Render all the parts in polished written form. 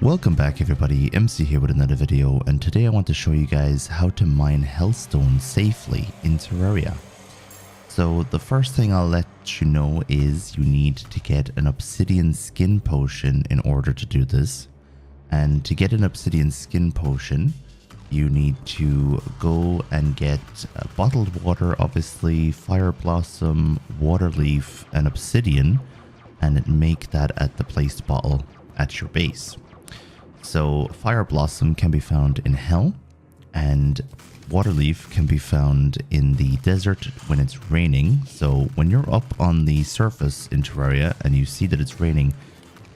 Welcome back everybody, MC here with another video, and today I want to show you guys how to mine Hellstone safely in Terraria. So the first thing I'll let you know is you need to get an obsidian skin potion in order to do this. And to get an obsidian skin potion, you need to go and get bottled water, obviously, fire blossom, water leaf, and obsidian, and make that at the placed bottle at your base. So fire blossom can be found in hell, and water leaf can be found in the desert when it's raining. So when you're up on the surface in Terraria and you see that it's raining,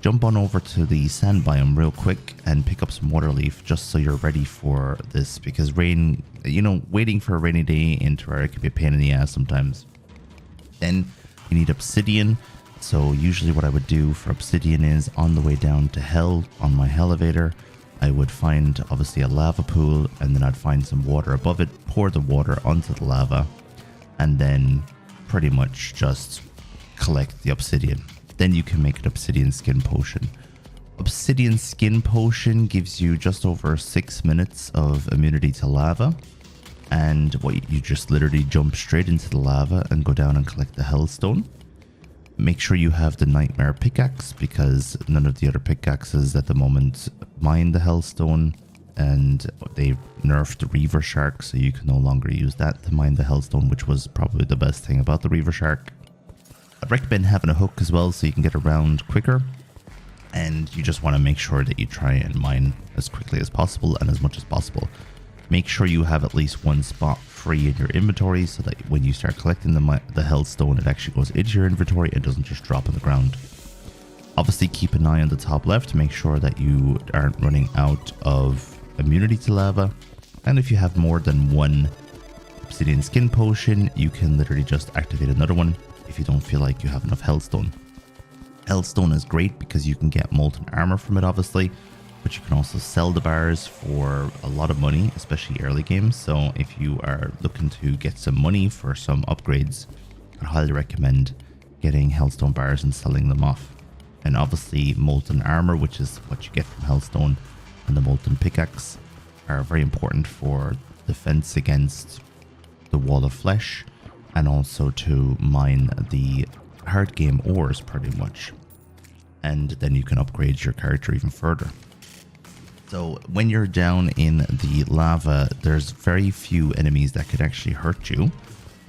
jump on over to the sand biome real quick and pick up some water leaf just so you're ready for this, because rain, waiting for a rainy day in Terraria can be a pain in the ass sometimes. Then you need obsidian. So usually what I would do for obsidian is on the way down to hell on my elevator, I would find obviously a lava pool, and then I'd find some water above it, pour the water onto the lava, and then pretty much just collect the obsidian. Then you can make an obsidian skin potion. Obsidian skin potion gives you just over 6 minutes of immunity to lava, and you just literally jump straight into the lava and go down and collect the Hellstone. Make sure you have the nightmare pickaxe, because none of the other pickaxes at the moment mine the Hellstone, and they nerfed the Reaver Shark, so you can no longer use that to mine the Hellstone, which was probably the best thing about the Reaver Shark. I'd recommend having a hook as well so you can get around quicker, and you just want to make sure that you try and mine as quickly as possible and as much as possible. Make sure you have at least one spot free in your inventory so that when you start collecting the Hellstone, it actually goes into your inventory and doesn't just drop on the ground. Obviously, keep an eye on the top left to make sure that you aren't running out of immunity to lava. And if you have more than one obsidian skin potion, you can literally just activate another one if you don't feel like you have enough Hellstone. Hellstone is great because you can get molten armor from it, obviously, but you can also sell the bars for a lot of money, especially early games. So if you are looking to get some money for some upgrades, I highly recommend getting Hellstone bars and selling them off. And obviously molten armor, which is what you get from Hellstone, and the molten pickaxe are very important for defense against the wall of flesh, and also to mine the hard game ores pretty much. And then you can upgrade your character even further. So when you're down in the lava, there's very few enemies that could actually hurt you.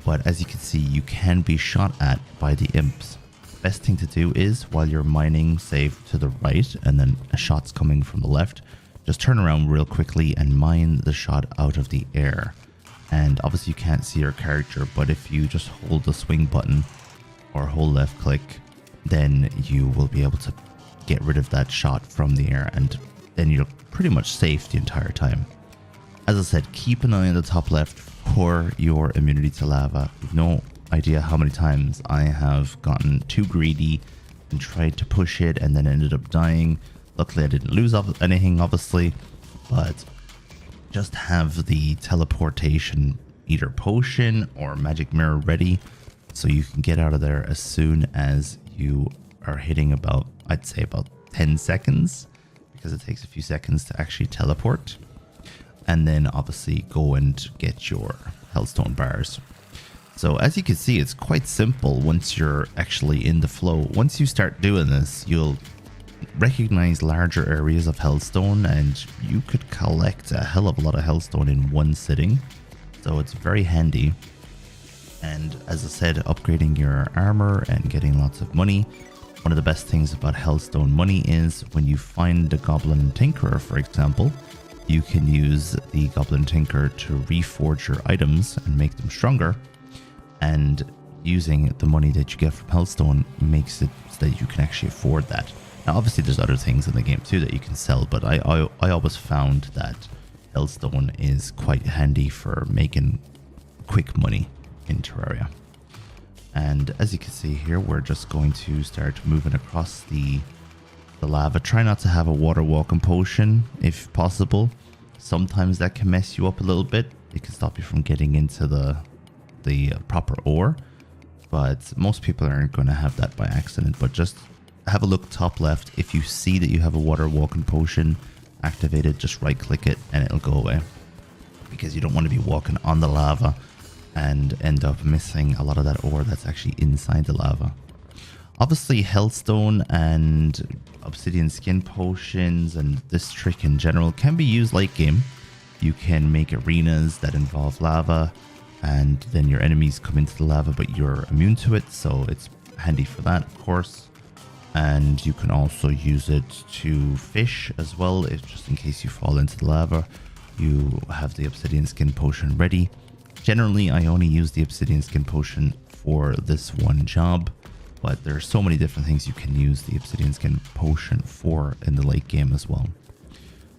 But as you can see, you can be shot at by the imps. Best thing to do is, while you're mining, say to the right, and then a shot's coming from the left, just turn around real quickly and mine the shot out of the air. And obviously you can't see your character, but if you just hold the swing button or hold left click, then you will be able to get rid of that shot from the air, and then you're pretty much safe the entire time. As I said, keep an eye on the top left for your immunity to lava. You've no idea how many times I have gotten too greedy and tried to push it and then ended up dying. Luckily I didn't lose anything, obviously, but just have the teleportation, either potion or magic mirror, ready so you can get out of there as soon as you are hitting about, I'd say about 10 seconds, because it takes a few seconds to actually teleport. And then obviously go and get your Hellstone bars. So as you can see, it's quite simple once you're actually in the flow. Once you start doing this, you'll recognize larger areas of Hellstone, and you could collect a hell of a lot of Hellstone in one sitting. So it's very handy. And as I said, upgrading your armor and getting lots of money. One of the best things about Hellstone money is when you find the Goblin Tinkerer, for example, you can use the Goblin Tinker to reforge your items and make them stronger. And using the money that you get from Hellstone makes it so that you can actually afford that. Now, obviously, there's other things in the game too that you can sell, but I always found that Hellstone is quite handy for making quick money in Terraria. And as you can see here, we're just going to start moving across the lava. Try not to have a water walking potion if possible. Sometimes that can mess you up a little bit. It can stop you from getting into the proper ore. But most people aren't going to have that by accident. But just have a look top left. If you see that you have a water walking potion activated, just right click it and it'll go away, because you don't want to be walking on the lava and end up missing a lot of that ore that's actually inside the lava. Obviously, Hellstone and obsidian skin potions and this trick in general can be used late game. You can make arenas that involve lava, and then your enemies come into the lava, but you're immune to it, so it's handy for that, of course. And you can also use it to fish as well, if just in case you fall into the lava, you have the obsidian skin potion ready. Generally, I only use the obsidian skin potion for this one job, but there are so many different things you can use the obsidian skin potion for in the late game as well.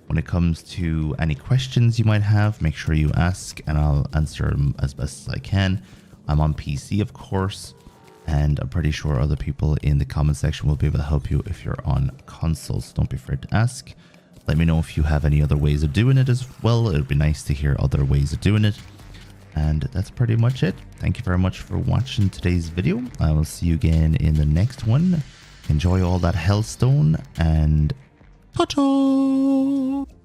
When it comes to any questions you might have, make sure you ask and I'll answer them as best as I can. I'm on PC, of course, and I'm pretty sure other people in the comment section will be able to help you if you're on consoles. Don't be afraid to ask. Let me know if you have any other ways of doing it as well. It would be nice to hear other ways of doing it. And that's pretty much it. Thank you very much for watching today's video. I will see you again in the next one. Enjoy all that Hellstone and ta-ta!